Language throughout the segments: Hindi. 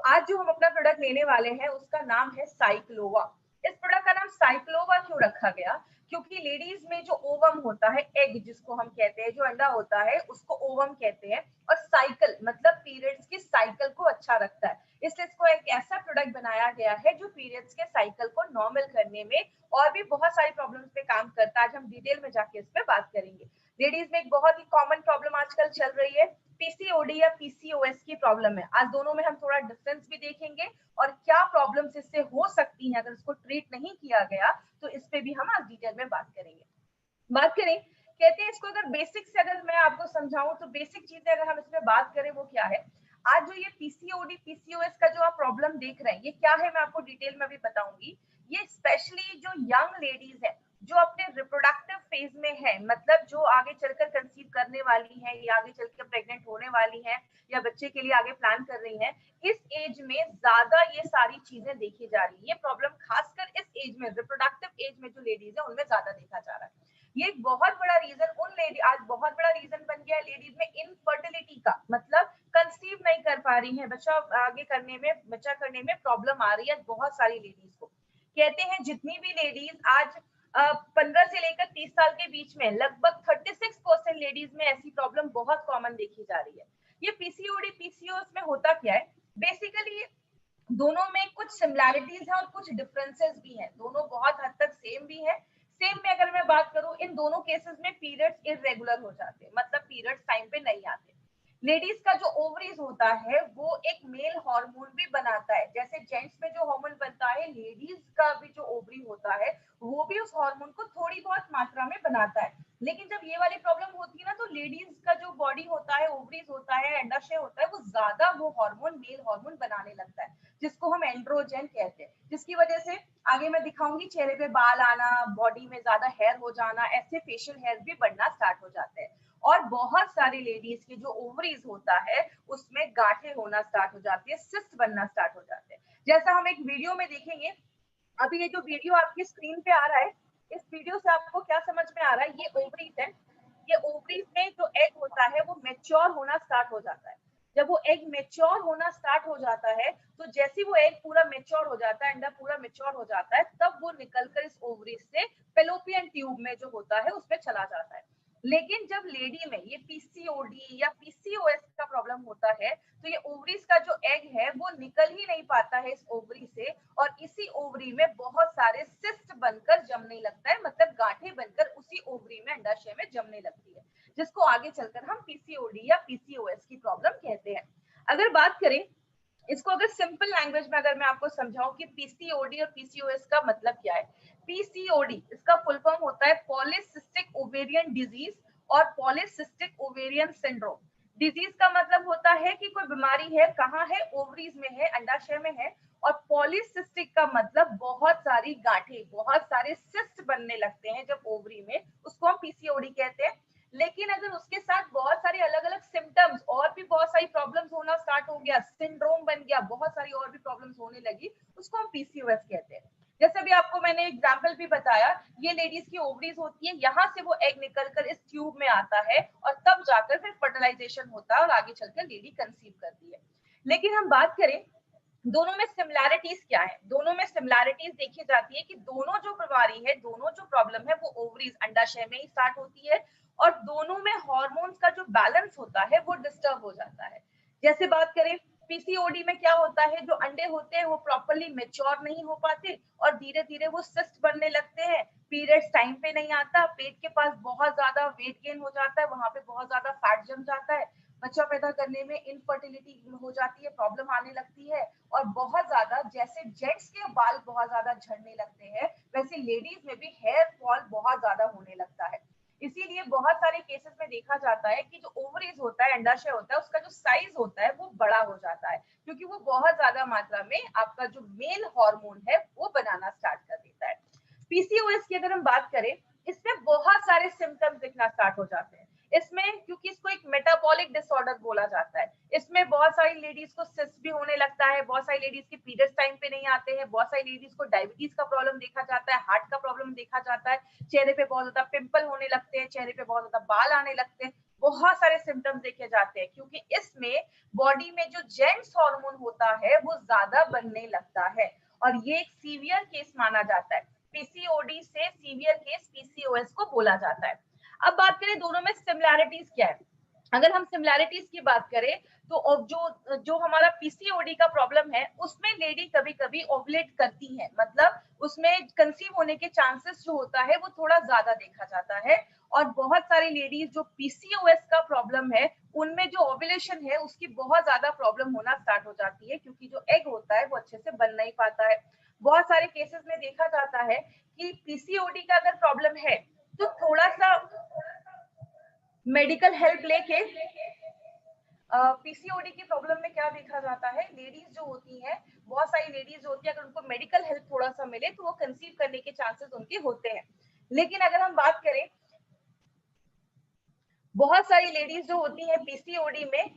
आज जो हम अपना प्रोडक्ट लेने वाले हैं उसका नाम है साइक्लोवा। इस प्रोडक्ट का नाम साइक्लोवा क्यों रखा गया? क्योंकि लेडीज में जो ओवम होता है, एग जिसको हम कहते हैं, जो अंडा होता है उसको ओवम कहते हैं, और साइकिल मतलब पीरियड्स की साइकिल को अच्छा रखता है। इसलिए इसको एक ऐसा प्रोडक्ट बनाया गया है जो पीरियड्स के साइकिल को नॉर्मल करने में और भी बहुत सारी प्रॉब्लम्स पे काम करता है। आज हम डिटेल में जाके इस पे बात करेंगे। लेडीज में एक बहुत ही कॉमन प्रॉब्लम आजकल चल रही है, पीसीओडी या पीसीओएस की प्रॉब्लम है। आज दोनों में हम थोड़ा डिफरेंस भी देखेंगे और क्या प्रॉब्लम्स इससे हो सकती हैं अगर इसको ट्रीट नहीं किया गया, तो इस पे भी हम आज डिटेल में बात करेंगे। बात करें, कहते हैं इसको अगर बेसिक से अगर मैं आपको समझाऊं तो बेसिक चीजें अगर हम इसमें बात करें वो क्या है। आज जो ये पीसीओडी पीसीओएस का जो आप प्रॉब्लम देख रहे हैं ये क्या है, मैं आपको डिटेल में भी बताऊंगी। ये स्पेशली जो यंग लेडीज है, जो अपने रिप्रोडक्टिव फेज में है, मतलब जो आगे चलकर कंसीव करने वाली है या आगे चलकर प्रेग्नेंट होने वाली है या बच्चे के लिए आगे प्लान कर रही है, इस एज में ज्यादा ये सारी चीजें देखी जा रही है। ये प्रॉब्लम खासकर इस एज में, रिप्रोडक्टिव एज में जो लेडीज है उनमें ज्यादा देखा जा रहा है। ये एक बहुत बड़ा रीजन उन लेडी, आज बहुत बड़ा रीजन बन गया है लेडीज में इनफर्टिलिटी का, मतलब कंसीव नहीं कर पा रही है, बच्चा आगे करने में, बच्चा करने में प्रॉब्लम आ रही है बहुत सारी लेडीज को। कहते हैं जितनी भी लेडीज आज 15 से लेकर 30 साल के बीच में लगभग 36% लेडीज में ऐसी प्रॉब्लम बहुत कॉमन देखी जा रही है। ये पीसीओडी पीसीओएस में होता क्या है, बेसिकली दोनों में कुछ सिमिलैरिटीज है और कुछ डिफरेंसेस भी हैं, दोनों बहुत हद तक सेम भी है। सेम में अगर मैं बात करूं, इन दोनों केसेस में पीरियड्स इरेगुलर हो जाते हैं, मतलब पीरियड्स टाइम पे नहीं आते। लेडीज का जो ओवरीज होता है वो एक मेल हार्मोन भी बनाता है, जैसे जेंट्स में जो हार्मोन बनता है, लेडीज का भी जो ओवरी होता है वो भी उस हार्मोन को थोड़ी बहुत मात्रा में बनाता है। लेकिन जब ये वाली प्रॉब्लम होती है ना, तो लेडीज का जो बॉडी होता है, ओवरीज होता है, अंडाशय होता है, वो ज्यादा वो हार्मोन, मेल हार्मोन बनाने लगता है, जिसको हम एंड्रोजन कहते हैं, जिसकी वजह से आगे मैं दिखाऊंगी चेहरे पे बाल आना, बॉडी में ज्यादा हेयर हो जाना, ऐसे फेशियल हेयर भी बढ़ना स्टार्ट हो जाते हैं। और बहुत सारी लेडीज के जो ओवरीज होता है उसमें गांठें होना स्टार्ट हो जाती है, सिस्ट बनना स्टार्ट हो जाते हैं, जैसा हम एक वीडियो में देखेंगे। अभी ये जो वीडियो आपकी स्क्रीन पे आ रहा है, इस वीडियो से आपको क्या समझ में आ रहा है, ये ओवरीज है। ये ओवरीज में जो एग होता है वो मेच्योर होना स्टार्ट हो जाता है। जब वो एग मेच्योर होना स्टार्ट हो जाता है, तो जैसे वो एग पूरा मेच्योर हो जाता है, अंडा पूरा मेच्योर हो जाता है, तब वो निकलकर इस ओवरीज से फेलोपियन ट्यूब में जो होता है उसमें चला जाता है। लेकिन जब लेडी में ये पीसीओडी या पीसीओएस का प्रॉब्लम होता है, तो ये ओवरीज का जो एग है वो निकल ही नहीं पाता है इस ओवरी से, और इसी ओवरी में बहुत सारे सिस्ट बनकर जमने लगता है, मतलब गांठें बनकर उसी ओवरी में, अंडाशय में जमने लगती है, जिसको आगे चलकर हम पीसीओडी या पीसीओएस की प्रॉब्लम कहते हैं। अगर बात करें इसको, अगर सिंपल लैंग्वेज में अगर मैं आपको समझाऊं कि पीसीओडी और पीसीओएस का मतलब क्या है। पीसीओडी इसका फुल फॉर्म होता है पॉलीसिस्टिक ओवेरियन डिजीज और पॉलीसिस्टिक ओवेरियन सिंड्रोम। डिजीज का मतलब होता है कि कोई बीमारी है, कहाँ है, ओवरीज में है, अंडाशय में है। और पॉलीसिस्टिक का मतलब बहुत सारी गांठें, बहुत सारे सिस्ट बनने लगते हैं जब ओवरी में, उसको हम पीसीओडी कहते हैं। लेकिन अगर उसके साथ बहुत सारे अलग अलग सिम्टम्स और भी बहुत सारी प्रॉब्लम्स होना स्टार्ट हो गया, सिंड्रोम बन गया, बहुत सारी और भी प्रॉब्लम्स होने लगी, उसको हम पीसीओएस कहते हैं। जैसे भी आपको मैंने एग्जांपल भी बताया, ये लेडीज की ओवरीज होती है, यहाँ से वो एग निकलकर इस ट्यूब में आता है और तब जाकर फिर फर्टिलाइजेशन होता है और आगे चलकर लेडी कंसीव करती है। लेकिन हम बात करें दोनों में सिमिलैरिटीज क्या है, दोनों में सिमिलैरिटीज देखी जाती है कि दोनों जो बीमारी है, दोनों जो प्रॉब्लम है, वो ओवरीज अंडाशय में ही स्टार्ट होती है, और दोनों में हार्मोन्स का जो बैलेंस होता है वो डिस्टर्ब हो जाता है। जैसे बात करें पीसीओडी में क्या होता है, जो अंडे होते हैं वो प्रॉपरली मेच्योर नहीं हो पाते और धीरे धीरे वो सिस्ट बनने लगते हैं, पीरियड्स टाइम पे नहीं आता, पेट के पास बहुत ज्यादा वेट गेन हो जाता है, वहां पे बहुत ज्यादा फैट जम जाता है, बच्चा पैदा करने में इनफर्टिलिटी हो जाती है, प्रॉब्लम आने लगती है। और बहुत ज्यादा, जैसे जेंट्स के बाल बहुत ज्यादा झड़ने लगते हैं, वैसे लेडीज में भी हेयर फॉल बहुत ज्यादा होने लगता है। इसीलिए बहुत सारे केसेस में देखा जाता है कि जो ओवरीज होता है, अंडाशय होता है, उसका जो साइज होता है वो बड़ा हो जाता है, क्योंकि वो बहुत ज्यादा मात्रा में आपका जो मेल हार्मोन है वो बनाना स्टार्ट कर देता है। पीसीओएस की अगर हम बात करें, इसमें बहुत सारे सिम्टम्स दिखना स्टार्ट हो जाते हैं। इसमें क्योंकि इसको एक मेटाबॉलिक डिसऑर्डर बोला जाता है, इसमें बहुत सारी लेडीज को सिस्ट भी होने लगता है, बहुत सारी लेडीज के पीरियड्स टाइम पे नहीं आते हैं, बहुत सारी लेडीज को डायबिटीज का प्रॉब्लम देखा जाता है, हार्ट का प्रॉब्लम देखा जाता है, चेहरे पे बहुत ज्यादा पिंपल होने लगते हैं, चेहरे पे बहुत ज्यादा बाल आने लगते हैं। बहुत सारे सिम्टम्स देखे जाते हैं, क्योंकि इसमें बॉडी में जो जेंट्स हार्मोन होता है वो ज्यादा बनने लगता है, और ये एक सीवियर केस माना जाता है। पीसीओडी से सीवियर केस पीसीओएस को बोला जाता है। अब बात करें दोनों में सिमिलैरिटीज क्या है। अगर हम सिमिलैरिटीज की बात करें तो जो जो हमारा पीसीओडी का प्रॉब्लम है उसमें लेडी कभी कभी ओवुलेट करती है, मतलब उसमें कंसीव होने के चांसेस जो होता है वो थोड़ा ज्यादा देखा जाता है। और बहुत सारी लेडीज जो पीसीओएस का प्रॉब्लम है उनमें जो ओवुलेशन है उसकी बहुत ज्यादा प्रॉब्लम होना स्टार्ट हो जाती है, क्योंकि जो एग होता है वो अच्छे से बन नहीं पाता है। बहुत सारे केसेस में देखा जाता है कि पीसीओडी का अगर प्रॉब्लम है तो थोड़ा सा मेडिकल हेल्प लेके पीसीओडी की प्रॉब्लम में क्या देखा जाता है, लेडीज जो होती हैं, बहुत सारी लेडीज होती है, अगर उनको मेडिकल हेल्प थोड़ा सा मिले तो वो कंसीव करने के चांसेस उनके होते हैं। लेकिन अगर हम बात करें, बहुत सारी लेडीज जो होती है पीसीओडी में,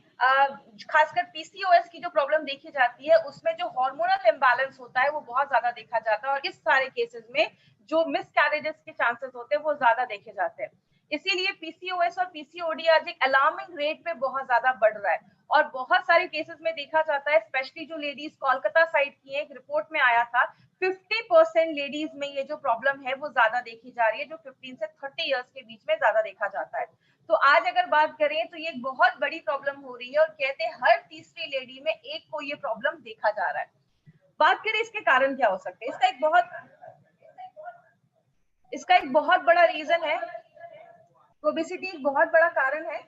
खासकर पीसीओएस की जो प्रॉब्लम देखी जाती है उसमें जो हार्मोनल इम्बैलेंस होता है वो बहुत ज्यादा देखा जाता है, और इस सारे केसेस में जो मिसकैरेजेस के चांसेस होते हैं वो ज्यादा देखे जाते हैं। इसीलिए पीसीओएस और पीसीओडी आज एक अलार्मिंग रेट पे बहुत ज्यादा बढ़ रहा है, और बहुत सारे केसेस में देखा जाता है, स्पेशली जो लेडीज कोलकाता साइड की है, एक रिपोर्ट में आया था 50% लेडीज में ये जो प्रॉब्लम है वो ज्यादा देखी जा रही है, जो 15 से 30 इयर्स के बीच में ज्यादा देखा जाता है। तो आज अगर बात करें तो ये एक बहुत बड़ी प्रॉब्लम हो रही है, और कहते हैं हर तीसरी लेडी में एक को ये प्रॉब्लम देखा जा रहा है। बात करें इसके कारण क्या हो सकते हैं, इसका एक बहुत बड़ा रीजन है, ओबेसिटी एक बहुत बड़ा कारण है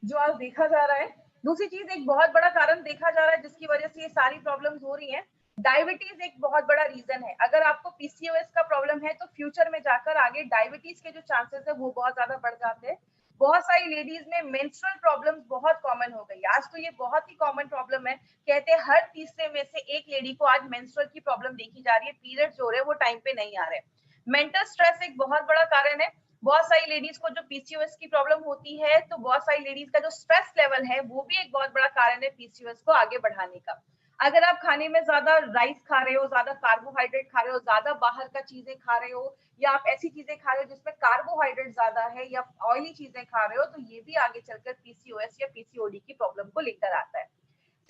जो आज देखा जा रहा है। दूसरी चीज, एक बहुत बड़ा कारण देखा जा रहा है जिसकी वजह से ये सारी प्रॉब्लम्स हो रही हैं, डायबिटीज एक बहुत बड़ा रीजन है। अगर आपको पीसीओएस का प्रॉब्लम है तो फ्यूचर में जाकर आगे डायबिटीज के जो चांसेस है वो बहुत ज्यादा बढ़ जाते हैं। बहुत सारी लेडीज में मेंस्ट्रुअल प्रॉब्लम्स बहुत कॉमन हो गई, आज तो ये बहुत ही कॉमन प्रॉब्लम है। कहते हैं हर तीसरे में से एक लेडी को आज मेंस्ट्रुअल की प्रॉब्लम देखी जा रही है, पीरियड्स जो रहे वो टाइम पे नहीं आ रहे। मेंटल स्ट्रेस एक बहुत बड़ा कारण है। बहुत सारी लेडीज को जो पीसीओएस की प्रॉब्लम होती है तो बहुत सारी लेडीज का जो स्ट्रेस लेवल है वो भी एक बहुत बड़ा कारण है पीसीओएस को आगे बढ़ाने का। अगर आप खाने में ज्यादा राइस खा रहे हो, ज्यादा कार्बोहाइड्रेट खा रहे हो, ज्यादा बाहर का चीजें खा रहे हो, या आप ऐसी चीजें खा रहे हो जिसमें कार्बोहाइड्रेट ज्यादा है, या ऑयली चीजें खा रहे हो, तो ये भी आगे चलकर पीसीओएस या पीसीओडी की प्रॉब्लम को लेकर आता है।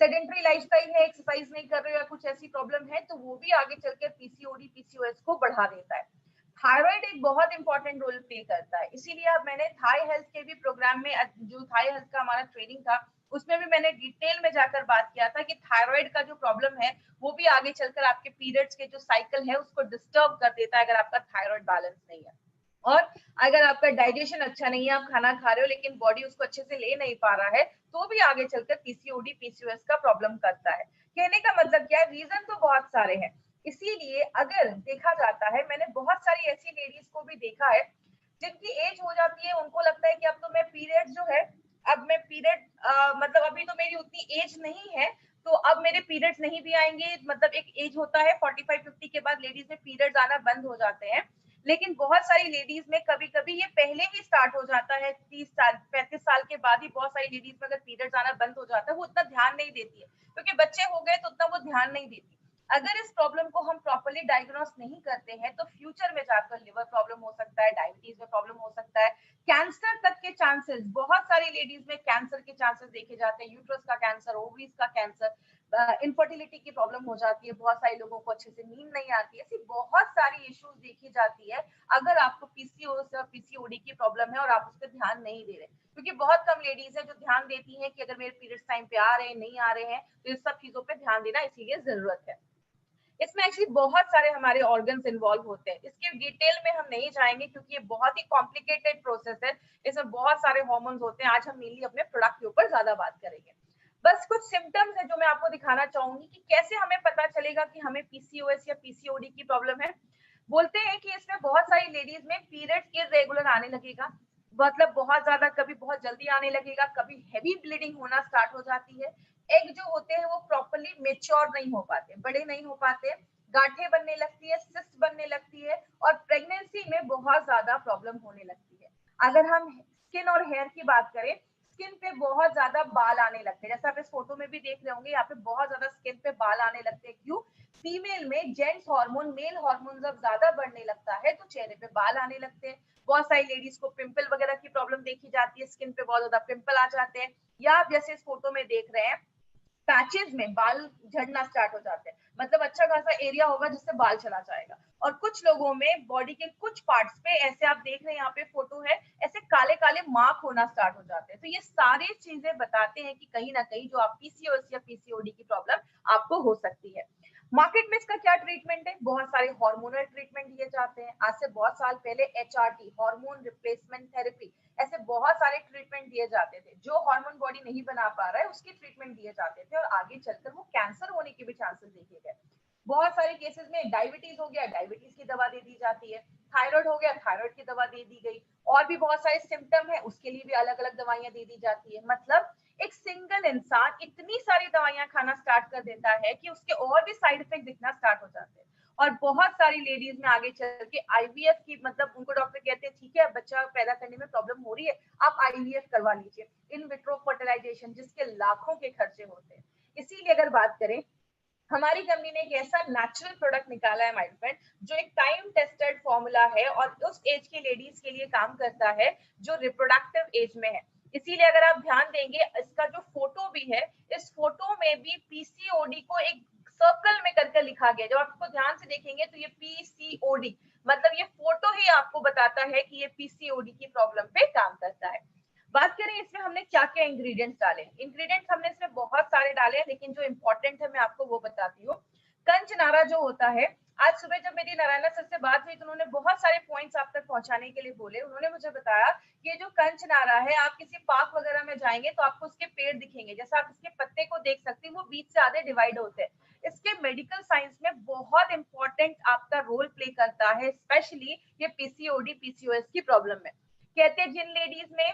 सेडेंटरी लाइफस्टाइल है, एक्सरसाइज नहीं कर रहे हो या कुछ ऐसी प्रॉब्लम है तो वो भी आगे चलकर पीसीओडी पीसीओएस को बढ़ा देता है। थायराइड एक बहुत इंपॉर्टेंट रोल प्ले करता है, इसीलिए अब मैंने थाई हेल्थ के भी प्रोग्राम में, जो थाई हेल्थ का हमारा ट्रेनिंग था उसमें भी मैंने डिटेल में जाकर बात किया था कि थायराइड का जो प्रॉब्लम है वो भी आगे चलकर आपके पीरियड्स के जो साइकिल है उसको डिस्टर्ब कर देता है, अगर आपका थायराइड बैलेंस नहीं है। और अगर आपका डाइजेशन अच्छा नहीं है, आप खाना खा रहे हो लेकिन बॉडी उसको अच्छे से ले नहीं पा रहा है, तो भी आगे चलकर पीसीओडी पीसीओएस का प्रॉब्लम करता है। कहने का मतलब क्या है, रीजन तो बहुत सारे हैं। इसीलिए अगर देखा जाता है, मैंने बहुत सारी ऐसी लेडीज को भी देखा है जिनकी एज हो जाती है, उनको लगता है कि अब तो मैं पीरियड जो है, अब मैं पीरियड मतलब अभी तो मेरी उतनी एज नहीं है तो अब मेरे पीरियड्स नहीं भी आएंगे, मतलब एक एज होता है 45-50 के बाद लेडीज में पीरियड्स आना बंद हो जाते हैं। लेकिन बहुत सारी लेडीज में कभी कभी ये पहले ही स्टार्ट हो जाता है, 30 साल 35 साल के बाद ही बहुत सारी लेडीज में अगर पीरियड्स आना बंद हो जाता है, वो उतना ध्यान नहीं देती है क्योंकि बच्चे हो गए तो उतना वो ध्यान नहीं देती। अगर इस प्रॉब्लम को हम प्रॉपर्ली डायग्नोस नहीं करते हैं तो फ्यूचर में जाकर लिवर प्रॉब्लम हो सकता है, डायबिटीज में प्रॉब्लम हो सकता है, कैंसर तक के चांसेस, बहुत सारी लेडीज में कैंसर के चांसेस देखे जाते हैं, यूट्रस का कैंसर, ओवरीज का कैंसर, इनफर्टिलिटी की प्रॉब्लम हो जाती है, बहुत सारे लोगों को अच्छे से नींद नहीं आती है, ऐसी बहुत सारी इश्यूज देखी जाती है अगर आपको पीसीओएस या पीसीओडी की प्रॉब्लम है और आप उस पर ध्यान नहीं दे रहे। क्योंकि बहुत कम लेडीज है जो ध्यान देती हैं कि अगर मेरे पीरियड्स टाइम पे आ रहे हैं नहीं आ रहे हैं, तो इस सब चीजों पे ध्यान देना इसीलिए जरूरत है। इसमें एक्चुअली बहुत सारे हमारे ऑर्गन्स इन्वॉल्व होते हैं, इसके डिटेल में हम नहीं जाएंगे क्योंकि ये बहुत ही कॉम्प्लिकेटेड प्रोसेस है, इसमें बहुत सारे हार्मोन्स होते हैं। आज हम मेनली अपने प्रोडक्ट के ऊपर ज्यादा बात करेंगे। बस कुछ सिम्टम्स है जो मैं आपको दिखाना चाहूंगी कि कैसे हमें पता चलेगा कि हमें पीसीओएस या पीसीओडी की प्रॉब्लम है। बोलते हैं कि इसमें बहुत सारी लेडीज में पीरियड इरेगुलर आने लगेगा, मतलब बहुत ज्यादा, कभी बहुत जल्दी आने लगेगा, कभी हैवी ब्लीडिंग होना स्टार्ट हो जाती है, एग जो होते हैं वो प्रॉपर्ली मेच्योर नहीं हो पाते, बड़े नहीं हो पाते, गांठें बनने लगती है, सिस्ट बनने लगती है, और प्रेगनेंसी में बहुत ज्यादा प्रॉब्लम होने लगती है। अगर हम स्किन और हेयर की बात करें, स्किन पे बहुत ज्यादा बाल आने लगते हैं, जैसे आप इस फोटो में भी देख रहे होंगे, यहाँ पे बहुत ज्यादा स्किन पे बाल आने लगते हैं। क्यों? फीमेल में जेंट्स हार्मोन मेल हार्मोन जब ज्यादा बढ़ने लगता है तो चेहरे पे बाल आने लगते हैं। बहुत सारी लेडीज को पिंपल वगैरह की प्रॉब्लम देखी जाती है, स्किन पे बहुत ज्यादा पिंपल आ जाते हैं, या आप जैसे इस फोटो में देख रहे हैं पैचेस में बाल झड़ना स्टार्ट हो जाते हैं, मतलब अच्छा खासा एरिया होगा जिससे बाल चला जाएगा। और कुछ लोगों में बॉडी के कुछ पार्ट्स पे ऐसे आप देख रहे हैं, यहाँ पे फोटो है, ऐसे काले काले मार्क होना स्टार्ट हो जाते हैं। तो ये सारी चीजें बताते हैं कि कहीं ना कहीं जो आप पीसीओएस या पीसीओडी की प्रॉब्लम आपको हो सकती है। मार्केट में इसका क्या ट्रीटमेंट है? बहुत सारे हार्मोनल ट्रीटमेंट दिए जाते हैं। आज से बहुत साल पहले एचआरटी, हार्मोन रिप्लेसमेंट थेरेपी, ऐसे बहुत सारे ट्रीटमेंट दिए जाते थे। जो हार्मोन बॉडी नहीं बना पा रहा है उसकी ट्रीटमेंट दिए जाते थे, और आगे चलकर वो कैंसर होने के भी चांसेस देखे गए। बहुत सारे केसेस में डायबिटीज हो गया, डायबिटीज की दवा दे दी जाती है। थायराइड हो गया, थायराइड की दवा दे दी गई। और भी बहुत सारे सिम्टम है, उसके लिए भी अलग अलग दवाइयां दे दी जाती है। मतलब एक सिंगल इंसान इतनी सारी दवाइयां खाना स्टार्ट कर देता है कि उसके और भी साइड इफेक्ट दिखना स्टार्ट हो जाते हैं। और बहुत सारी लेडीज में आगे चल के आईवीएफ की, मतलब उनको डॉक्टर कहते हैं ठीक है बच्चा पैदा करने में प्रॉब्लम हो रही है, आप आईवीएफ करवा लीजिए, इन विट्रो फर्टिलाइजेशन, जिसके लाखों के खर्चे होते हैं। इसीलिए अगर बात करें, हमारी कंपनी ने एक ऐसा नेचुरल प्रोडक्ट निकाला है माय फ्रेंड, जो एक टाइम टेस्टेड फॉर्मूला है और उस एज की लेडीज के लिए काम करता है जो रिप्रोडक्टिव एज में है। इसीलिए अगर आप ध्यान देंगे, इसका जो फोटो भी है, इस फोटो में भी पीसीओडी को एक सर्कल में करके लिखा गया। जब आप इसको ध्यान से देखेंगे तो ये पीसीओडी, मतलब ये फोटो ही आपको बताता है कि ये पीसीओडी की प्रॉब्लम पे काम करता है। बात करें इसमें हमने क्या क्या इंग्रेडिएंट्स डाले। इंग्रेडिएंट्स हमने इसमें बहुत सारे डाले हैं, लेकिन जो इंपॉर्टेंट है मैं आपको वो बताती हूँ। कंचनारा जो होता है, आज सुबह जब मेरी नारायणा सर से बात हुई तो उन्होंने बहुत सारे पॉइंट्स आप तक पहुंचाने के लिए बोले। उन्होंने मुझे बताया कि ये जो कंचनारा है, आप किसी पार्क वगैरह में जाएंगे तो आपको उसके पेड़ दिखेंगे, जैसे आप इसके पत्ते को देख सकते हैं, वो बीच से आधे डिवाइड होते हैं। इसके मेडिकल साइंस में बहुत इंपॉर्टेंट आपका रोल प्ले करता है, स्पेशली ये पीसीओडी पीसीओएस की प्रॉब्लम में। कहते हैं जिन लेडीज में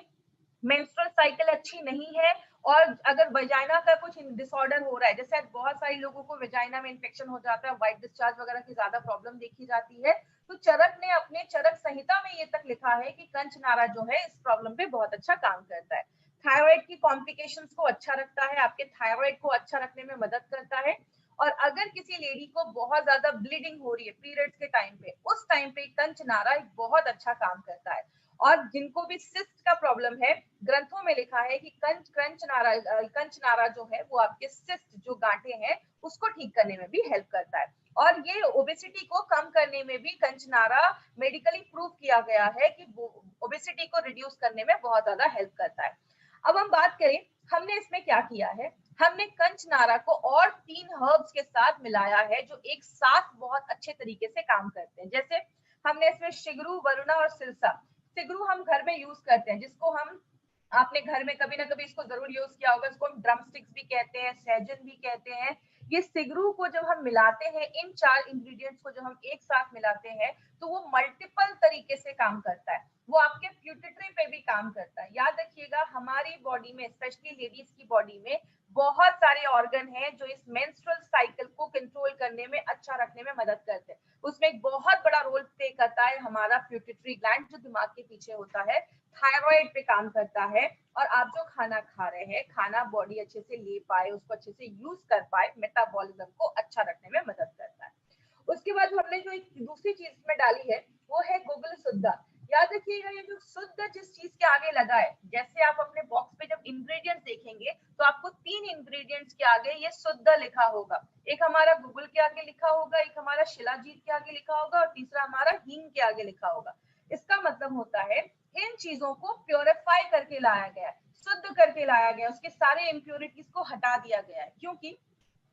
मेंस्ट्रुअल साइकिल अच्छी नहीं है, और अगर वजाइना का कुछ डिसऑर्डर हो रहा है, जैसे बहुत सारे लोगों को वजाइना में इन्फेक्शन हो जाता है, व्हाइट डिस्चार्ज वगैरह की ज्यादा प्रॉब्लम देखी जाती है, तो चरक ने अपने चरक संहिता में ये तक लिखा है कि कंचनारा जो है इस प्रॉब्लम पे बहुत अच्छा काम करता है। थायराइड की कॉम्प्लिकेशंस को अच्छा रखता है, आपके थायराइड को अच्छा रखने में मदद करता है। और अगर किसी लेडी को बहुत ज्यादा ब्लीडिंग हो रही है पीरियड्स के टाइम पे, उस टाइम पे कंचनारा एक बहुत अच्छा काम करता है। और जिनको भी सिस्ट का प्रॉब्लम है, ग्रंथों में लिखा है कि कंचनारा जो है वो आपके सिस्ट जो गांठे हैं उसको ठीक करने में भी हेल्प करता है। और ये ओबेसिटी को कम करने में भी कंचनारा मेडिकली प्रूव किया गया है कि ओबेसिटी को रिड्यूस करने में बहुत ज्यादा हेल्प करता है। अब हम बात करें हमने इसमें क्या किया है। हमने कंचनारा को और 3 हर्ब्स के साथ मिलाया है जो एक साथ बहुत अच्छे तरीके से काम करते हैं। जैसे हमने इसमें शिगरू, वरुणा और सिरसा। सिगरू हम घर में यूज करते हैं, जिसको हम, आपने घर में कभी ना कभी इसको जरूर यूज किया होगा, इसको हम ड्रम स्टिक्स भी कहते हैं, सहजन भी कहते हैं। ये सिगरू को जब हम मिलाते हैं, इन 4 इंग्रेडिएंट्स को जब हम एक साथ मिलाते हैं तो वो मल्टीपल तरीके से काम करता है। वो आपके प्यूटिट्री पे भी काम करता है। याद रखिएगा, हमारी बॉडी में, स्पेशली लेडीज की बॉडी में बहुत सारे ऑर्गन हैं जो इस मेंस्ट्रुअल साइकिल को कंट्रोल करने में, अच्छा रखने में मदद करते हैं। उसमें एक बहुत बड़ा रोल प्ले करता है हमारा प्यूटिट्री ग्लैंड जो दिमाग के पीछे होता है, थायराइड पे काम करता है। और आप जो खाना खा रहे हैं, खाना बॉडी अच्छे से ले पाए, उसको अच्छे से यूज कर पाए, मेटाबॉलिज्म को अच्छा रखने में मदद करता है। उसके बाद हमने जो एक दूसरी चीज में डाली है वो है गूगल शुद्ध। याद रखिएगा, ये जो शुद्ध जिस चीज के आगे लगा है, जैसे आप अपने बॉक्स पे जब इंग्रेडिएंट्स देखेंगे तो आपको 3 इंग्रेडिएंट्स के आगे ये शुद्ध लिखा होगा। एक हमारा गूगल के आगे लिखा होगा, एक हमारा शिलाजीत के आगे लिखा होगा, और तीसरा हमारा हींग के आगे लिखा होगा। इसका मतलब होता है इन चीजों को प्योरीफाई करके लाया गया है, शुद्ध करके लाया गया, उसके सारे इम्प्योरिटीज को हटा दिया गया है। क्योंकि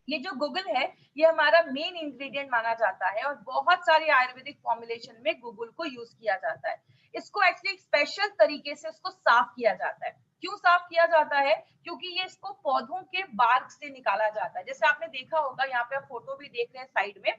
ये जो गूगल है ये हमारा मेन इंग्रेडिएंट माना जाता है, और बहुत सारे आयुर्वेदिक फॉर्मुलेशन में गूगल को यूज किया जाता है। इसको एक्चुअली स्पेशल तरीके से उसको साफ किया जाता है। क्यों साफ किया जाता है? क्योंकि ये इसको पौधों के बार्क से निकाला जाता है। जैसे आपने देखा होगा, यहाँ पे आप फोटो भी देख रहे हैं साइड में,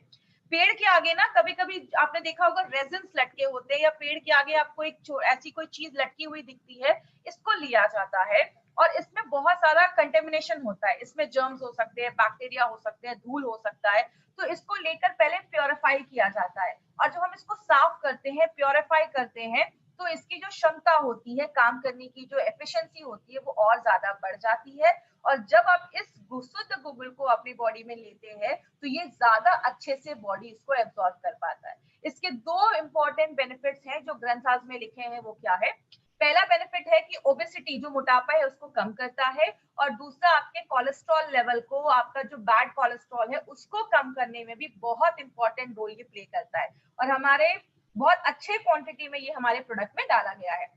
पेड़ के आगे ना कभी कभी आपने देखा होगा रेजिन्स लटके होते हैं, या पेड़ के आगे आपको एक ऐसी कोई चीज लटकी हुई दिखती है, इसको लिया जाता है। और इसमें बहुत सारा कंटेमिनेशन होता है, इसमें जर्म्स हो सकते हैं, बैक्टीरिया हो सकते हैं, धूल हो सकता है। तो इसको लेकर पहले प्योरीफाई किया जाता है, और जब हम इसको साफ करते हैं, प्योरीफाई करते हैं, तो इसकी जो क्षमता होती है, काम करने की जो एफिशिएंसी होती है वो और ज्यादा बढ़ जाती है। और जब आप इस शुद्ध गुगल को अपनी बॉडी में लेते हैं तो ये ज्यादा अच्छे से बॉडी इसको एब्जॉर्ब कर पाता है। इसके दो इंपॉर्टेंट बेनिफिट्स हैं जो ग्रंथाज में लिखे हैं, वो क्या है? पहला बेनिफिट है कि ओबेसिटी, जो मोटापा है, उसको कम करता है। और दूसरा, आपके कोलेस्ट्रॉल लेवल को, आपका जो बैड कोलेस्ट्रॉल है उसको कम करने में भी बहुत इंपॉर्टेंट रोल ये प्ले करता है। और हमारे बहुत अच्छे क्वांटिटी में ये हमारे प्रोडक्ट में डाला गया है।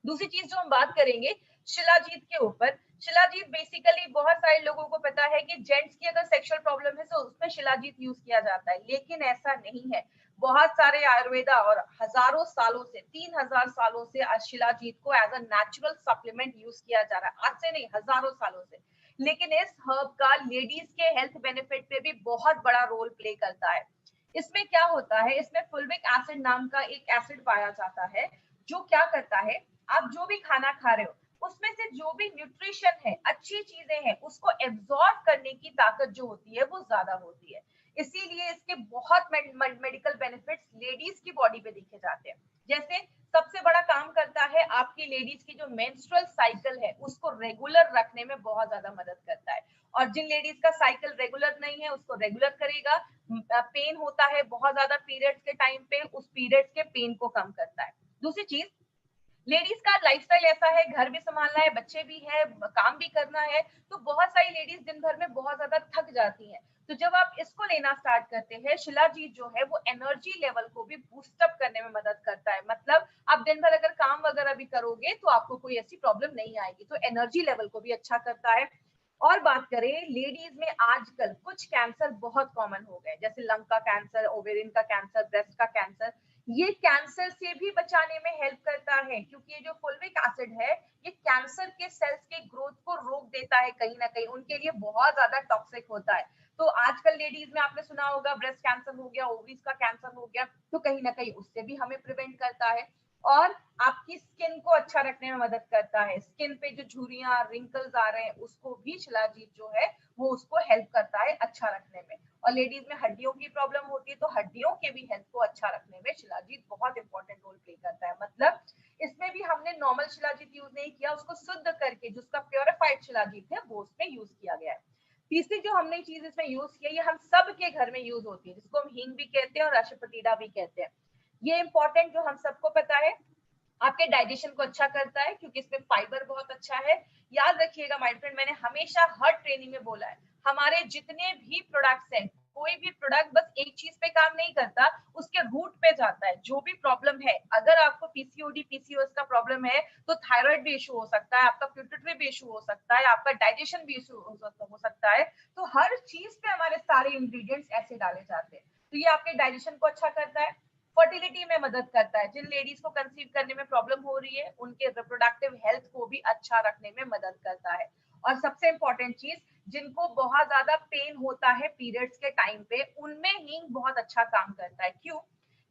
दूसरी चीज जो हम बात करेंगे शिलाजीत के ऊपर। शिलाजीत बेसिकली बहुत सारे लोगों को पता है कि जेंट्स की अगर सेक्सुअल प्रॉब्लम है तो उसमें शिलाजीत यूज किया जाता है, लेकिन ऐसा नहीं है। बहुत सारे आयुर्वेदा और हजारों सालों से, 3000 सालों से शिलाजीत को as a natural supplement use किया जा रहा है, आज से नहीं, हजारों सालों से। लेकिन इस हर्ब का लेडीज के हेल्थ बेनिफिट पे भी बहुत बड़ा रोल प्ले करता है। इसमें क्या होता है, इसमें फुल्विक एसिड नाम का एक एसिड पाया जाता है, जो क्या करता है, आप जो भी खाना खा रहे हो उसमें से जो भी न्यूट्रिशन है, अच्छी चीजें हैं, उसको एब्जॉर्ब करने की ताकत जो होती है वो ज्यादा होती है। इसीलिए इसके बहुत मेडिकल बेनिफिट्स लेडीज की बॉडी पे देखे जाते हैं। जैसे सबसे बड़ा काम करता है, आपकी लेडीज की जो मेंस्ट्रुअल साइकिल है उसको रेगुलर रखने में बहुत ज्यादा मदद करता है। और जिन लेडीज का साइकिल रेगुलर नहीं है उसको रेगुलर करेगा। पेन होता है बहुत ज्यादा पीरियड्स के टाइम पे, उस पीरियड्स के पेन को कम करता है। दूसरी चीज, लेडीज का लाइफस्टाइल ऐसा है, घर भी संभालना है, बच्चे भी है, काम भी करना है, तो बहुत सारी लेडीज दिन भर में बहुत ज्यादा थक जाती हैं। तो जब आप इसको लेना स्टार्ट करते हैं, शिलाजीत जो है वो एनर्जी लेवल को भी बूस्ट अप करने में मदद करता है। मतलब आप दिन भर अगर काम वगैरह भी करोगे तो आपको कोई ऐसी प्रॉब्लम नहीं आएगी, तो एनर्जी लेवल को भी अच्छा करता है। और बात करें लेडीज में, आजकल कुछ कैंसर बहुत कॉमन हो गए, जैसे लंग का कैंसर, ओवेरियन का कैंसर, ब्रेस्ट का कैंसर। ये कैंसर से भी बचाने में हेल्प करता है, क्योंकि ये जो फुल्विक एसिड है ये कैंसर के सेल्स के ग्रोथ को रोक देता है, कहीं ना कहीं उनके लिए बहुत ज्यादा टॉक्सिक होता है। तो आजकल लेडीज में आपने सुना होगा ब्रेस्ट कैंसर हो गया, ओवरीज का कैंसर हो गया, तो कहीं ना कहीं उससे भी हमें प्रिवेंट करता है। और आपकी स्किन को अच्छा रखने में मदद करता है। स्किन पे जो झुर्रियां, रिंकल्स आ रहे हैं, उसको भी शिलाजीत जो है वो उसको हेल्प करता है अच्छा रखने में। और लेडीज में हड्डियों की प्रॉब्लम होती है तो हड्डियों के भी हेल्थ को अच्छा रखने में शिलाजीत बहुत इंपॉर्टेंट रोल प्ले करता है। मतलब इसमें भी हमने नॉर्मल शिलाजीत यूज नहीं किया, उसको शुद्ध करके जिसका प्योरिफाइड शिलाजीत है वो उसमें यूज किया गया है। तीसरी जो हमने चीज इसमें यूज की है, ये हम सब के घर में यूज होती है, जिसको हम हींग भी कहते हैं और अशफतीडा भी कहते हैं। ये इंपॉर्टेंट जो हम सबको पता है, आपके डाइजेशन को अच्छा करता है क्योंकि इसमें फाइबर बहुत अच्छा है। याद रखिएगा माय फ्रेंड, मैंने हमेशा हर ट्रेनिंग में बोला है, हमारे जितने भी प्रोडक्ट्स हैं, कोई भी प्रोडक्ट बस एक चीज पे काम नहीं करता, उसके रूट पे जाता है। जो भी प्रॉब्लम है, अगर आपको पीसीओडी पीसीओएस का प्रॉब्लम है तो थायराइड भी इशू हो सकता है, आपका प्यूटरी भी इशू हो सकता है, आपका डाइजेशन भी इशू हो सकता है। तो हर चीज पे हमारे सारे इंग्रेडिएंट्स ऐसे डाले जाते हैं। तो ये आपके डाइजेशन को अच्छा करता है, फर्टिलिटी में मदद करता है, जिन लेडीज को कंसीव करने में प्रॉब्लम हो रही है उनके रिप्रोडक्टिव हेल्थ को भी अच्छा रखने में मदद करता है। और सबसे इंपॉर्टेंट चीज, जिनको बहुत ज्यादा पेन होता है पीरियड्स के टाइम पे, उनमें हींग बहुत अच्छा काम करता है। क्यों?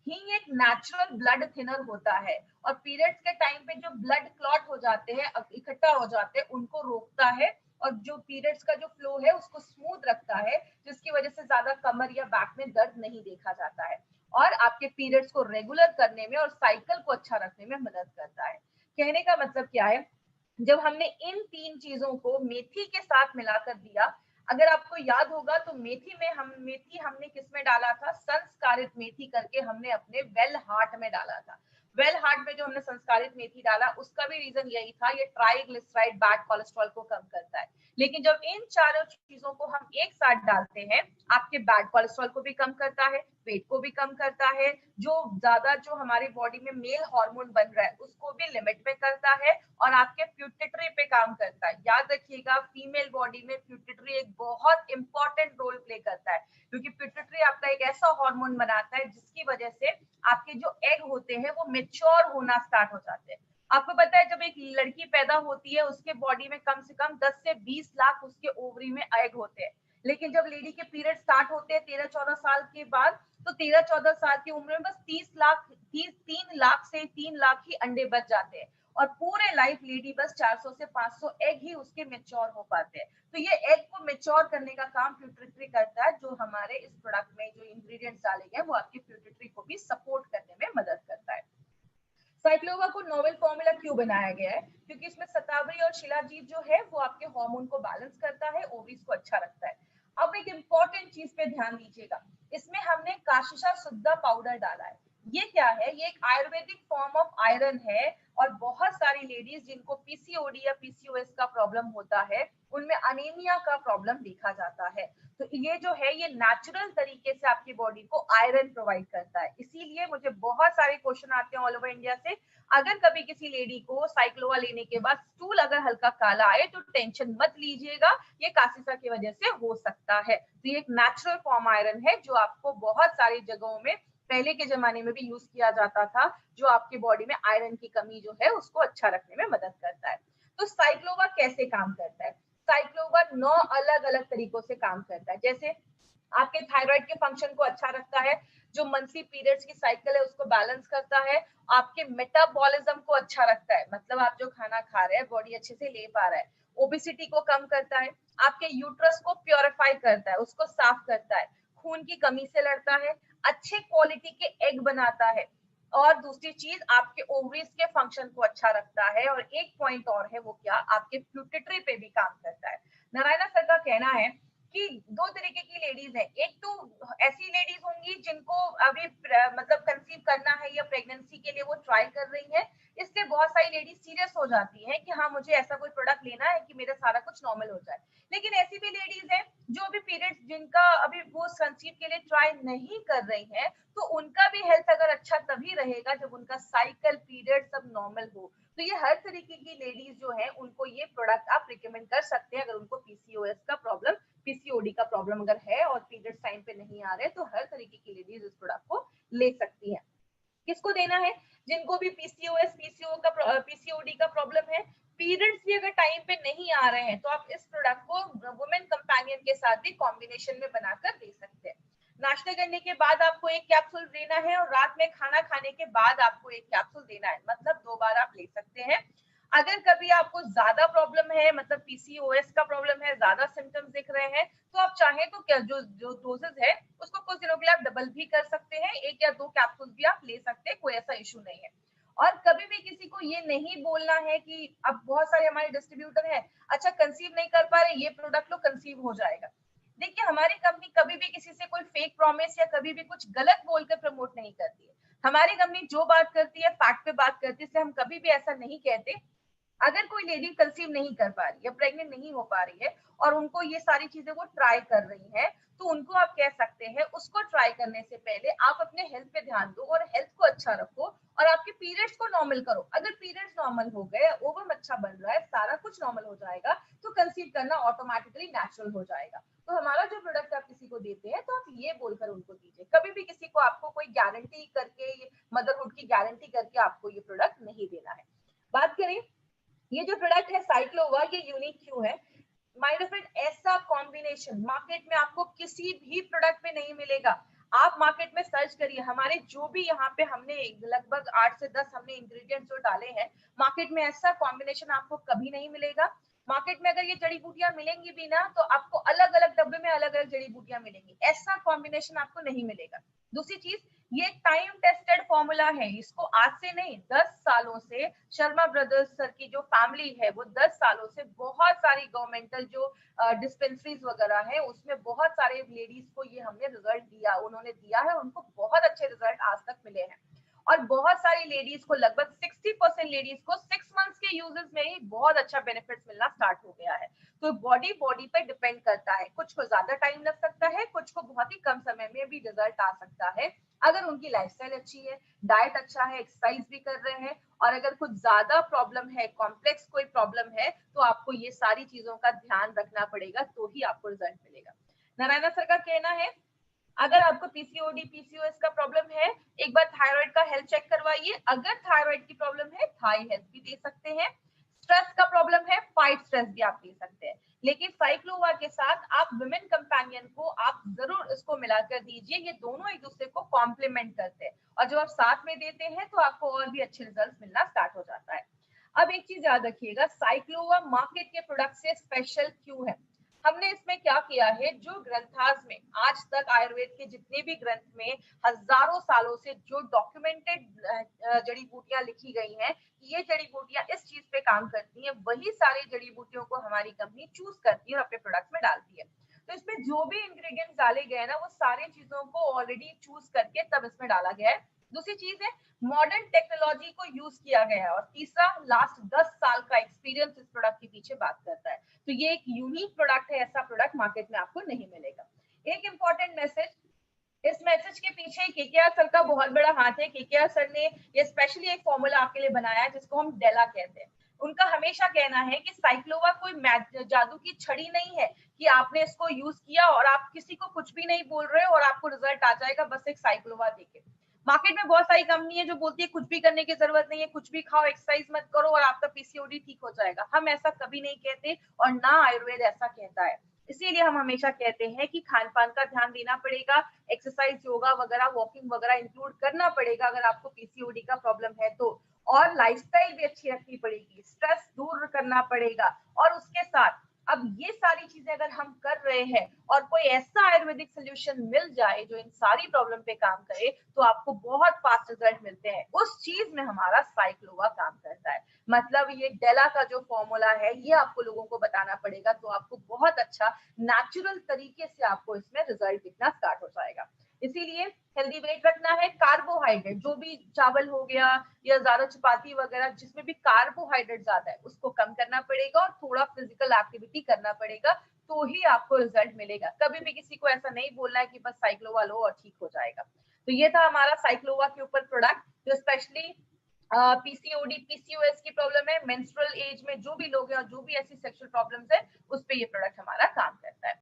हींग एक नेचुरल ब्लड थिनर होता है, और पीरियड्स के टाइम पे जो ब्लड क्लॉट हो जाते हैं, इकट्ठा हो जाते हैं, उनको रोकता है। और जो पीरियड्स का जो फ्लो है उसको स्मूथ रखता है, जिसकी वजह से ज्यादा कमर या बैक में दर्द नहीं देखा जाता है। और आपके पीरियड्स को रेगुलर करने में और साइकिल को अच्छा रखने में मदद करता है। कहने का मतलब क्या है, जब हमने इन तीन चीजों को मेथी के साथ मिलाकर दिया, अगर आपको याद होगा तो मेथी हमने किस में डाला था, संस्कारित मेथी करके हमने अपने वेल हार्ट में डाला था। वेल हार्ट में जो हमने संस्कारित मेथी डाला उसका भी रीजन यही था, ये ट्राइग्लिसराइड बैड कोलेस्ट्रॉल को कम करता है। लेकिन जब इन चारों चीजों को हम एक साथ डालते हैं, आपके बैड कोलेस्ट्रॉल को भी कम करता है, वेट को भी कम करता है, जो हमारी बॉडी में मेल हार्मोन बन रहा है उसको भी लिमिट में करता है, और आपके प्यूटिटरी पे काम करता है। याद रखिएगा, फीमेल बॉडी में प्यूटिटरी एक बहुत इंपॉर्टेंट रोल प्ले करता है, क्योंकि प्यूटिटरी आपका एक ऐसा हार्मोन बनाता है जिसकी वजह से आपके जो एग होते हैं वो मेच्योर होना स्टार्ट हो जाते हैं। आपको पता है, जब एक लड़की पैदा होती है उसके बॉडी में कम से कम 10 से 20 लाख उसके ओवरी में एग होते हैं। लेकिन जब लेडी के पीरियड स्टार्ट होते हैं 13-14 साल के बाद, तो 13-14 साल की उम्र में बस 3 लाख से 3 लाख ही अंडे बच जाते हैं। और पूरे लाइफ लेडी बस 400 से 500 एग ही उसके मेच्योर हो पाते हैं। तो ये एग को मेच्योर करने का काम प्यूटिटरी करता है, जो हमारे इस प्रोडक्ट में जो इंग्रेडिएंट्स डाले गए वो आपकी प्यूटिटरी को भी सपोर्ट करने में मदद करता है। साइक्लोवा को नोवेल फॉर्मूला क्यों बनाया गया है? क्योंकि इसमें शतावरी और शिलाजीत जो है वो आपके हार्मोन को बैलेंस करता है, ओवरीज को अच्छा रखता है। अब एक इंपॉर्टेंट चीज पे ध्यान दीजिएगा, इसमें हमने काशिशा शुद्धा पाउडर डाला है। ये क्या है? ये एक आयुर्वेदिक फॉर्म ऑफ आयरन है और बहुत सारी लेडीज जिनको पीसीओडी या पीसीओएस का प्रॉब्लम होता है उनमें अनीमिया का प्रॉब्लम देखा जाता है। तो ये जो है ये नेचुरल तरीके से आपकी बॉडी को आयरन प्रोवाइड करता है। इसीलिए मुझे बहुत सारे क्वेश्चन आते हैं ऑल ओवर इंडिया से, अगर कभी किसी लेडी को साइक्लोवा लेने के बाद स्टूल अगर हल्का काला आए तो टेंशन मत लीजिएगा, ये कासिसा की वजह से हो सकता है। तो ये एक नेचुरल फॉर्म आयरन है जो आपको बहुत सारी जगहों में पहले के जमाने में भी यूज किया जाता था, जो आपकी बॉडी में आयरन की कमी जो है उसको अच्छा रखने में मदद करता है। तो साइक्लोवा कैसे काम करता है? साइक्लोवा 9 अलग अलग तरीकों से काम करता है। जैसे आपके थायराइड के फंक्शन को अच्छा रखता है, जो मंथली पीरियड्स की साइकिल है उसको बैलेंस करता है, आपके मेटाबॉलिज्म को अच्छा रखता है, मतलब आप जो खाना खा रहे हैं बॉडी अच्छे से ले पा रहा है, ओबेसिटी को कम करता है, आपके यूट्रस को प्योरीफाई करता है, उसको साफ करता है, खून की कमी से लड़ता है, अच्छे क्वालिटी के एग बनाता है, और दूसरी चीज आपके ओवरीज के फंक्शन को अच्छा रखता है, और एक पॉइंट और है, वो क्या, आपके प्यूटिटरी पे भी काम करता है। नारायणा सर का कहना है कि दो तरीके की लेडीज है, एक तो ऐसी लेडीज होंगी जिनको अभी मतलब कंसीव करना है या प्रेगनेंसी के लिए वो ट्राई कर रही है, इससे बहुत सारी लेडीज सीरियस हो जाती है कि हाँ मुझे ऐसा कोई प्रोडक्ट लेना है कि मेरा सारा कुछ नॉर्मल हो जाए। लेकिन ऐसी भी लेडीज है जो अभी पीरियड्स जिनका अभी वो कंसीव के लिए ट्राई नहीं कर रही है, तो उनका भी हेल्थ अगर अच्छा तभी रहेगा जब उनका साइकिल पीरियड सब नॉर्मल हो। तो ये हर तरीके की लेडीज जो है उनको ये प्रोडक्ट आप रिकमेंड कर सकते हैं, अगर उनको पीसीओएस का प्रॉब्लम, पीसीओडी का प्रॉब्लम अगर है और पीरियड्स टाइम पे नहीं आ रहे, तो हर तरीके की लेडीज इस प्रोडक्ट को ले सकती है। किसको देना है? जिनको भी पीसीओएस पीसीओडी का प्रॉब्लम है, पीरियड्स भी अगर टाइम पे नहीं आ रहे हैं, तो आप इस प्रोडक्ट को वुमेन कंपेनियन के साथ भी कॉम्बिनेशन में बनाकर दे सकते हैं। नाश्ते करने के बाद आपको एक कैप्सूल देना है और रात में खाना खाने के बाद आपको एक कैप्सूल देना है, मतलब 2 बार आप ले सकते हैं। अगर कभी आपको ज्यादा प्रॉब्लम है, मतलब पीसीओएस का प्रॉब्लम है, ज्यादा सिम्टम्स दिख रहे हैं, तो आप चाहें तो क्या जो जो डोजेस है उसको कुछ दिनों के लिए आप डबल भी कर सकते हैं, 1 या 2 कैप्सूल भी आप ले सकते हैं, कोई ऐसा इशू नहीं है। और कभी भी किसी को ये नहीं बोलना है कि अब बहुत सारे हमारे डिस्ट्रीब्यूटर हैं, अच्छा कंसीव नहीं कर पा रहे, ये प्रोडक्ट लो कंसीव हो जाएगा। देखिए हमारी कंपनी कभी भी किसी से कोई फेक प्रॉमिस या कभी भी कुछ गलत बोलकर प्रमोट नहीं करती है। हमारी कंपनी जो बात करती है फैक्ट पे बात करती है, इसलिए हम कभी भी ऐसा नहीं कहते। अगर कोई लेडी कंसीव नहीं कर पा रही है, प्रेग्नेंट नहीं हो पा रही है और उनको ये सारी चीजें वो ट्राई कर रही है, तो उनको आप कह सकते हैं उसको ट्राई करने से पहले आप अपने हेल्थ पे ध्यान दो और हेल्थ को अच्छा रखो और आपके पीरियड्स को नॉर्मल करो। अगर पीरियड्स नॉर्मल हो गए, ओवम अच्छा बन रहा है, सारा कुछ नॉर्मल हो जाएगा, तो कंसीव करना ऑटोमेटिकली नेचुरल हो जाएगा। तो हमारा जो प्रोडक्ट आप किसी को देते हैं तो आप ये बोलकर उनको दीजिए, कभी भी किसी को आपको कोई गारंटी करके, मदरहुड की गारंटी करके आपको ये प्रोडक्ट नहीं देना है। बात करें, ये जो प्रोडक्ट है साइक्लोवा, ये यूनिक क्यों है? माय डियर फ्रेंड, ऐसा कॉम्बिनेशन मार्केट में आपको किसी भी प्रोडक्ट में नहीं मिलेगा। आप मार्केट में सर्च करिए, हमारे जो भी यहाँ पे हमने लगभग 8 से 10 हमने इंग्रेडिएंट्स जो डाले हैं, मार्केट में ऐसा कॉम्बिनेशन आपको कभी नहीं मिलेगा। मार्केट में अगर ये जड़ी बूटियां मिलेंगी भी ना, तो आपको अलग अलग डब्बे में अलग अलग जड़ी बूटियां मिलेंगी, ऐसा कॉम्बिनेशन आपको नहीं मिलेगा। दूसरी चीज, ये टाइम टेस्टेड फॉर्मूला है, इसको आज से नहीं 10 सालों से शर्मा ब्रदर्स सर की जो फैमिली है वो 10 सालों से बहुत सारी गवर्नमेंटल जो डिस्पेंसरीज वगैरह है उसमें बहुत सारे लेडीज को ये हमने रिजल्ट दिया, उन्होंने दिया है, उनको बहुत अच्छे रिजल्ट आज तक मिले हैं। और बहुत सारी लेडीज को, लगभग 60% लेडीज को 6 मंथ्स के यूजेस में ही बहुत अच्छा बेनिफिट्स मिलना स्टार्ट हो गया है। तो बॉडी बॉडी पे डिपेंड करता है, कुछ को ज्यादा टाइम लग सकता है, कुछ को बहुत ही कम समय में भी रिजल्ट आ सकता है, अगर उनकी लाइफस्टाइल अच्छी है, डाइट अच्छा है, एक्सरसाइज भी कर रहे हैं। और अगर कुछ ज्यादा प्रॉब्लम है, कॉम्प्लेक्स कोई प्रॉब्लम है, तो आपको ये सारी चीजों का ध्यान रखना पड़ेगा, तो ही आपको रिजल्ट मिलेगा। नारायणा सर का कहना है, अगर आपको पीसीओडी पीसीओएस का प्रॉब्लम है, एक बार थायराइड का हेल्थ चेक करवाइए, अगर थायराइड की प्रॉब्लम है थाई हेल्थ भी दे सकते हैं, स्ट्रेस का प्रॉब्लम है फाइट स्ट्रेस भी आप दे सकते हैं। लेकिन साइक्लोवा के साथ आप विमेन कंपेनियन को आप जरूर इसको मिलाकर दीजिए, ये दोनों एक दूसरे को कॉम्प्लीमेंट करते हैं, और जब आप साथ में देते हैं तो आपको और भी अच्छे रिजल्ट मिलना स्टार्ट हो जाता है। अब एक चीज याद रखिएगा, साइक्लोवा मार्केट के प्रोडक्ट से स्पेशल क्यों है? हमने इसमें क्या किया है, जो ग्रंथास में आज तक आयुर्वेद के जितने भी ग्रंथ में हजारों सालों से जो डॉक्यूमेंटेड जड़ी बूटियां लिखी गई हैं, ये जड़ी बूटियां इस चीज पे काम करती हैं, वही सारी जड़ी बूटियों को हमारी कंपनी चूज करती है और अपने प्रोडक्ट में डालती है। तो इसमें जो भी इंग्रेडिएंट्स डाले गए हैं ना, वो सारी चीजों को ऑलरेडी चूज करके तब इसमें डाला गया है। दूसरी चीज है, मॉडर्न टेक्नोलॉजी को यूज किया गया है। और तीसरा, लास्ट 10 साल का एक्सपीरियंस इस प्रोडक्ट के पीछे बात करता है। तो ये एक यूनिक प्रोडक्ट है, ऐसा प्रोडक्ट मार्केट में आपको नहीं मिलेगा। एक इंपॉर्टेंट मैसेज, इस मैसेज के पीछे केकेआर सर का बहुत बड़ा हाथ है। केकेआर सर ने ये स्पेशली एक फॉर्मूला आपके लिए बनाया है जिसको हम डेला कहते हैं। उनका हमेशा कहना है कि साइक्लोवा कोई जादू की छड़ी नहीं है कि आपने इसको यूज किया और आप किसी को कुछ भी नहीं बोल रहे हो और आपको रिजल्ट आ जाएगा बस एक साइक्लोवा देके। मार्केट में बहुत सारी कंपनी है जो बोलती है कुछ भी करने की जरूरत नहीं है, कुछ भी खाओ, एक्सरसाइज मत करो और आपका पीसीओडी ठीक हो जाएगा। हम ऐसा कभी नहीं कहते और ना आयुर्वेद ऐसा कहता है। इसीलिए हम हमेशा कहते हैं कि खान पान का ध्यान देना पड़ेगा, एक्सरसाइज, योगा वगैरह, वॉकिंग वगैरह इंक्लूड करना पड़ेगा अगर आपको पीसीओडी का प्रॉब्लम है तो। और लाइफस्टाइल भी अच्छी रखनी पड़ेगी, स्ट्रेस दूर करना पड़ेगा। और उसके साथ अब ये सारी चीजें अगर हम कर रहे हैं और कोई ऐसा आयुर्वेदिक सोल्यूशन मिल जाए जो इन सारी प्रॉब्लम पे काम करे, तो आपको बहुत फास्ट रिजल्ट मिलते हैं। उस चीज में हमारा साइक्लोवा काम करता है। मतलब ये डेला का जो फॉर्मूला है, ये आपको लोगों को बताना पड़ेगा, तो आपको बहुत अच्छा नेचुरल तरीके से आपको इसमें रिजल्ट दिखना स्टार्ट हो जाएगा। इसीलिए हेल्दी वेट रखना है। कार्बोहाइड्रेट, जो भी चावल हो गया या ज्यादा चपाती वगैरह जिसमें भी कार्बोहाइड्रेट ज्यादा है, उसको कम करना पड़ेगा और थोड़ा फिजिकल एक्टिविटी करना पड़ेगा, तो ही आपको रिजल्ट मिलेगा। कभी भी किसी को ऐसा नहीं बोलना है कि बस साइक्लोवा लो और ठीक हो जाएगा। तो ये था हमारा साइक्लोवा के ऊपर प्रोडक्ट, जो स्पेशली पीसीओडी, पीसीओएस की प्रॉब्लम है, मेंस्ट्रुअल एज में जो भी लोग हैं और जो भी ऐसी सेक्सुअल प्रॉब्लम्स है, उस पे ये प्रोडक्ट हमारा काम करता है।